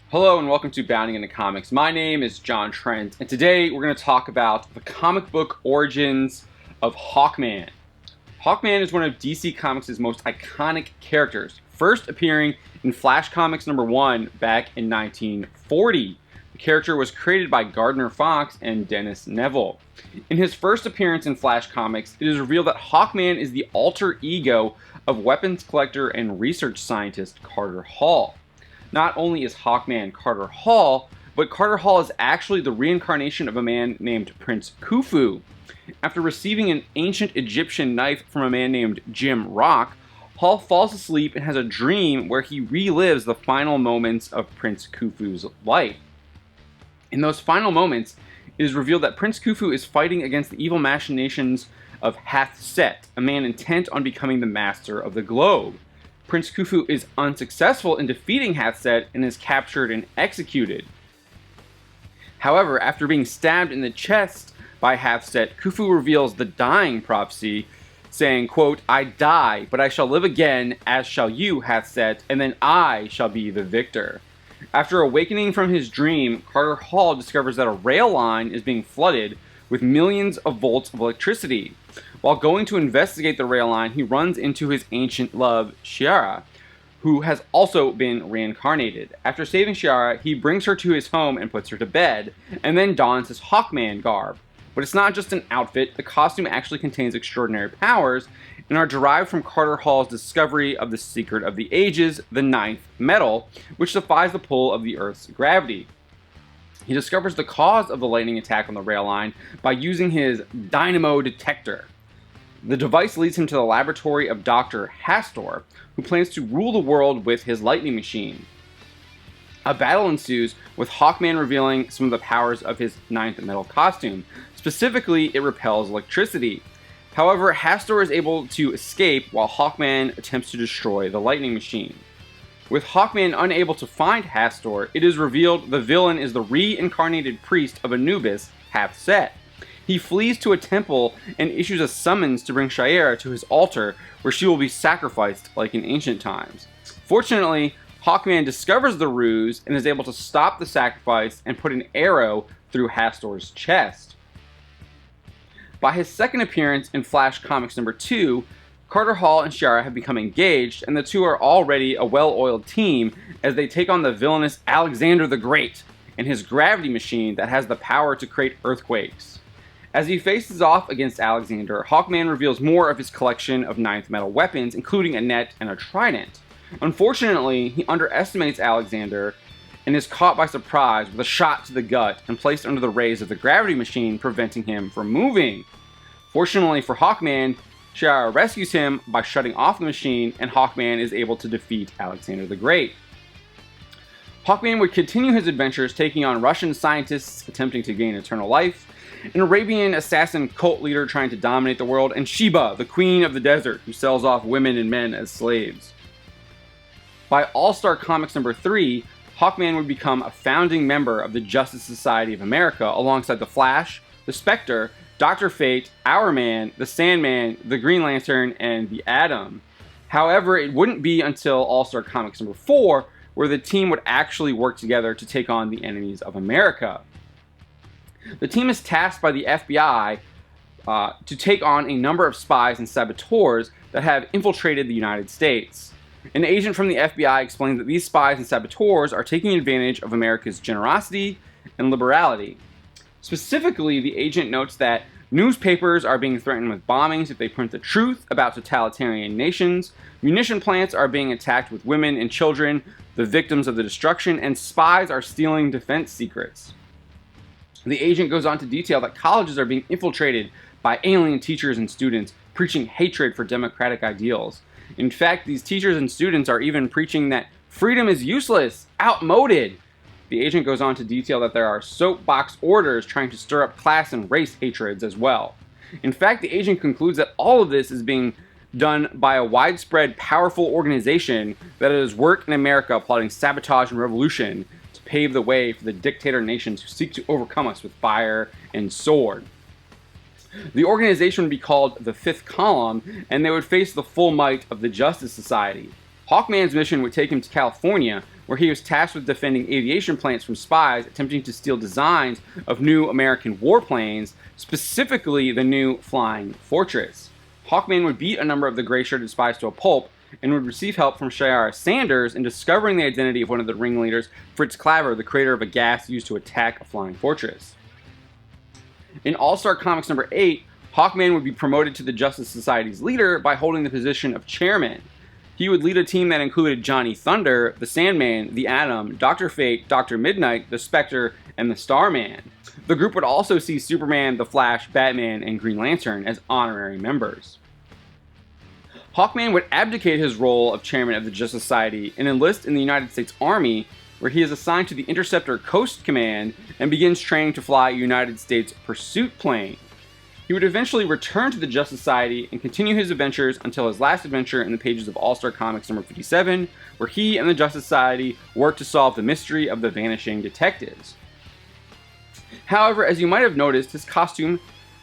Hello and welcome to Bounding into Comics. My name is John Trent, and today we're going to talk about the comic book origins of Hawkman. Hawkman is one of DC Comics' most iconic characters, first appearing in Flash Comics #1 back in 1940. The character was created by Gardner Fox and Dennis Neville. In his first appearance in Flash Comics, it is revealed that Hawkman is the alter ego of weapons collector and research scientist Carter Hall. Not only is Hawkman Carter Hall, but Carter Hall is actually the reincarnation of a man named Prince Khufu. After receiving an ancient Egyptian knife from a man named Jim Rock, Hall falls asleep and has a dream where he relives the final moments of Prince Khufu's life. In those final moments, it is revealed that Prince Khufu is fighting against the evil machinations of Hath-Set, a man intent on becoming the master of the globe. Prince Khufu is unsuccessful in defeating Hath-Set and is captured and executed. However, after being stabbed in the chest by Hath-Set, Khufu reveals the dying prophecy, saying, quote, "I die, but I shall live again, as shall you, Hath-Set, and then I shall be the victor." After awakening from his dream, Carter Hall discovers that a rail line is being flooded with millions of volts of electricity. While going to investigate the rail line, he runs into his ancient love, Shiara, who has also been reincarnated. After saving Shiara, he brings her to his home and puts her to bed, and then dons his Hawkman garb. But it's not just an outfit, the costume actually contains extraordinary powers, and are derived from Carter Hall's discovery of the secret of the ages, the ninth metal, which defies the pull of the Earth's gravity. He discovers the cause of the lightning attack on the rail line by using his dynamo detector. The device leads him to the laboratory of Dr. Hastor, who plans to rule the world with his lightning machine. A battle ensues, with Hawkman revealing some of the powers of his ninth metal costume. Specifically, it repels electricity. However, Hastor is able to escape while Hawkman attempts to destroy the lightning machine. With Hawkman unable to find Hastor, it is revealed the villain is the reincarnated priest of Anubis, Hath-Set. He flees to a temple and issues a summons to bring Shiara to his altar, where she will be sacrificed like in ancient times. Fortunately, Hawkman discovers the ruse and is able to stop the sacrifice and put an arrow through Hastor's chest. By his second appearance in Flash Comics #2, Carter Hall and Shiara have become engaged, and the two are already a well-oiled team as they take on the villainous Alexander the Great and his gravity machine that has the power to create earthquakes. As he faces off against Alexander, Hawkman reveals more of his collection of ninth metal weapons, including a net and a trident. Unfortunately, he underestimates Alexander and is caught by surprise with a shot to the gut and placed under the rays of the gravity machine, preventing him from moving. Fortunately for Hawkman, Shiara rescues him by shutting off the machine, and Hawkman is able to defeat Alexander the Great. Hawkman would continue his adventures, taking on Russian scientists attempting to gain eternal life, an Arabian assassin cult leader trying to dominate the world, and Sheba, the queen of the desert, who sells off women and men as slaves. By All-Star Comics #3, Hawkman would become a founding member of the Justice Society of America alongside the Flash, the Spectre, Dr. Fate, Hourman, the Sandman, the Green Lantern, and the Atom. However, it wouldn't be until All-Star Comics #4 where the team would actually work together to take on the enemies of America. The team is tasked by the FBI to take on a number of spies and saboteurs that have infiltrated the United States. An agent from the FBI explains that these spies and saboteurs are taking advantage of America's generosity and liberality. Specifically, the agent notes that newspapers are being threatened with bombings if they print the truth about totalitarian nations, munition plants are being attacked with women and children, the victims of the destruction, and spies are stealing defense secrets. The agent goes on to detail that colleges are being infiltrated by alien teachers and students preaching hatred for democratic ideals. In fact, these teachers and students are even preaching that freedom is useless, outmoded. The agent goes on to detail that there are soapbox orders trying to stir up class and race hatreds as well. In fact, the agent concludes that all of this is being done by a widespread, powerful organization that is work in America plotting sabotage and revolution to pave the way for the dictator nations who seek to overcome us with fire and sword. The organization would be called the Fifth Column, and they would face the full might of the Justice Society. Hawkman's mission would take him to California, where he was tasked with defending aviation plants from spies attempting to steal designs of new American warplanes, specifically the new Flying Fortress. Hawkman would beat a number of the gray-shirted spies to a pulp, and would receive help from Shiera Sanders in discovering the identity of one of the ringleaders, Fritz Claver, the creator of a gas used to attack a flying fortress. In All-Star Comics number 8, Hawkman would be promoted to the Justice Society's leader by holding the position of chairman. He would lead a team that included Johnny Thunder, the Sandman, the Atom, Dr. Fate, Dr. Midnight, the Spectre, and the Starman. The group would also see Superman, the Flash, Batman, and Green Lantern as honorary members. Hawkman would abdicate his role of chairman of the Justice Society and enlist in the United States Army, where he is assigned to the Interceptor Coast Command and begins training to fly a United States pursuit plane. He would eventually return to the Justice Society and continue his adventures until his last adventure in the pages of All-Star Comics number 57, where he and the Justice Society work to solve the mystery of the vanishing detectives. However, as you might have noticed, his costume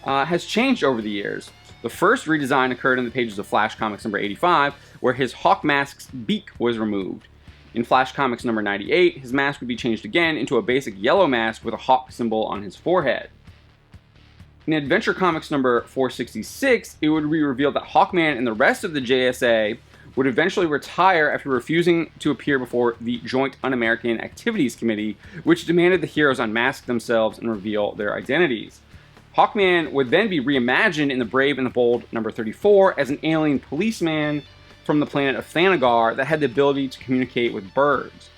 has changed over the years. The first redesign occurred in the pages of Flash Comics number 85, where his hawk mask's beak was removed. In Flash Comics number 98, his mask would be changed again into a basic yellow mask with a hawk symbol on his forehead. In Adventure Comics number 466, it would be revealed that Hawkman and the rest of the JSA would eventually retire after refusing to appear before the Joint Un-American Activities Committee, which demanded the heroes unmask themselves and reveal their identities. Hawkman would then be reimagined in The Brave and the Bold number 34 as an alien policeman from the planet of Thanagar that had the ability to communicate with birds.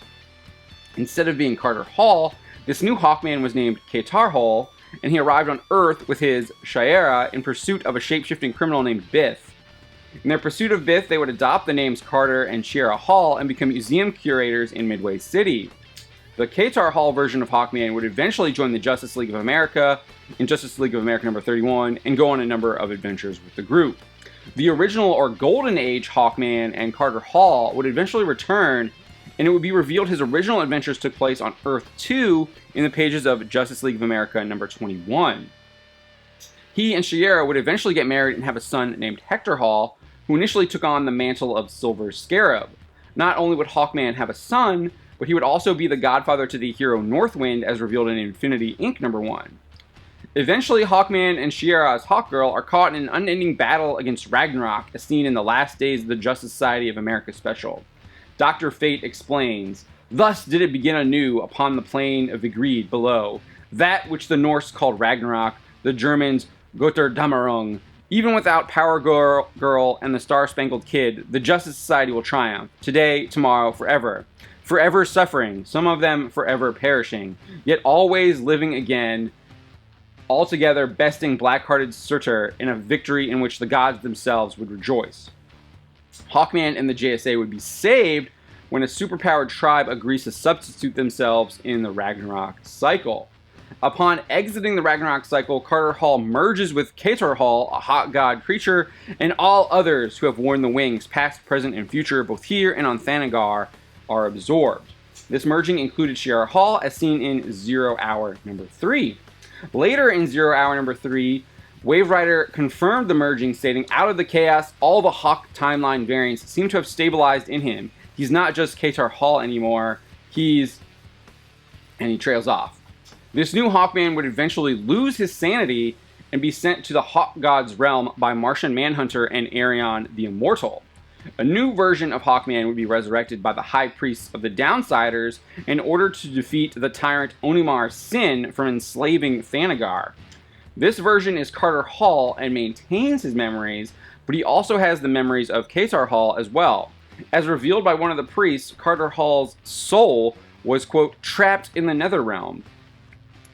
Instead of being Carter Hall, this new Hawkman was named Katar Hall, and he arrived on Earth with his Shiera in pursuit of a shape-shifting criminal named Biff. In their pursuit of Biff, they would adopt the names Carter and Shiera Hall and become museum curators in Midway City. The Katar Hall version of Hawkman would eventually join the Justice League of America in Justice League of America number 31 and go on a number of adventures with the group. The original or Golden Age Hawkman and Carter Hall would eventually return, and it would be revealed his original adventures took place on Earth 2 in the pages of Justice League of America number 21. He and Shiera would eventually get married and have a son named Hector Hall, who initially took on the mantle of Silver Scarab. Not only would Hawkman have a son, but he would also be the godfather to the hero Northwind, as revealed in Infinity Inc. number 1. Eventually, Hawkman and Shiera's Hawkgirl are caught in an unending battle against Ragnarok, as seen in the Last Days of the Justice Society of America special. Dr. Fate explains, "Thus did it begin anew upon the plain of Vigrid below, that which the Norse called Ragnarok, the Germans Götterdämmerung. Even without Power Girl and the Star-Spangled Kid, the Justice Society will triumph, today, tomorrow, forever. Forever suffering, some of them forever perishing, yet always living again, altogether besting black-hearted Surtur in a victory in which the gods themselves would rejoice." Hawkman and the JSA would be saved when a superpowered tribe agrees to substitute themselves in the Ragnarok cycle. Upon exiting the Ragnarok cycle, Carter Hall merges with Katar Hall, a hot god creature, and all others who have worn the wings, past, present, and future, both here and on Thanagar, are absorbed. This merging included Shiera Hall, as seen in Zero Hour number 3. Later in Zero Hour number 3, Wave Rider confirmed the merging, stating, "Out of the chaos, all the Hawk timeline variants seem to have stabilized in him. He's not just Katar Hall anymore, he's..." and he trails off. This new Hawkman would eventually lose his sanity and be sent to the Hawk God's realm by Martian Manhunter and Arion the Immortal. A new version of Hawkman would be resurrected by the High Priests of the Downsiders in order to defeat the tyrant Onimar Sin from enslaving Thanagar. This version is Carter Hall and maintains his memories, but he also has the memories of Katar Hall as well. As revealed by one of the priests, Carter Hall's soul was, quote, trapped in the Netherrealm.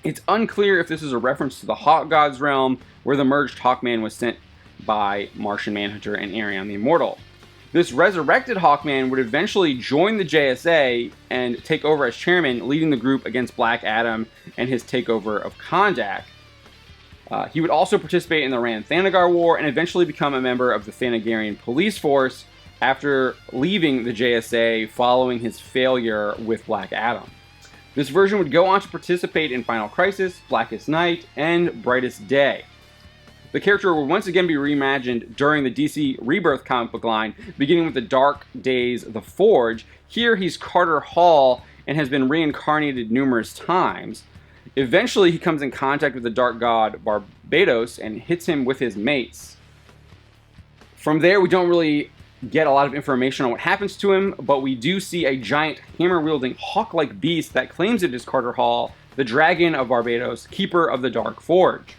It's unclear if this is a reference to the Hawk God's realm, where the merged Hawkman was sent by Martian Manhunter and Arion the Immortal. This resurrected Hawkman would eventually join the JSA and take over as chairman, leading the group against Black Adam and his takeover of Kondak. He would also participate in the Rann-Thanagar War and eventually become a member of the Thanagarian police force after leaving the JSA following his failure with Black Adam. This version would go on to participate in Final Crisis, Blackest Night, and Brightest Day. The character will once again be reimagined during the DC Rebirth comic book line, beginning with the Dark Days The Forge. Here he's Carter Hall and has been reincarnated numerous times. Eventually he comes in contact with the Dark God Barbados and hits him with his mace. From there we don't really get a lot of information on what happens to him, but we do see a giant hammer-wielding hawk-like beast that claims it is Carter Hall, the Dragon of Barbados, keeper of the Dark Forge.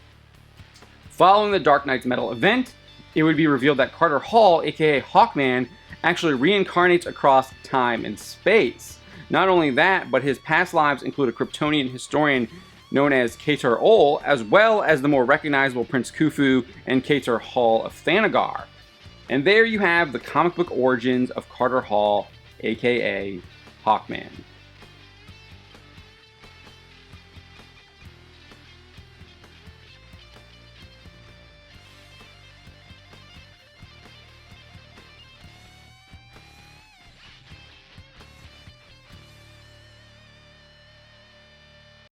Following the Dark Knight's Metal event, it would be revealed that Carter Hall, aka Hawkman, actually reincarnates across time and space. Not only that, but his past lives include a Kryptonian historian known as Katar Ol, as well as the more recognizable Prince Khufu and Katar Hall of Thanagar. And there you have the comic book origins of Carter Hall, aka Hawkman.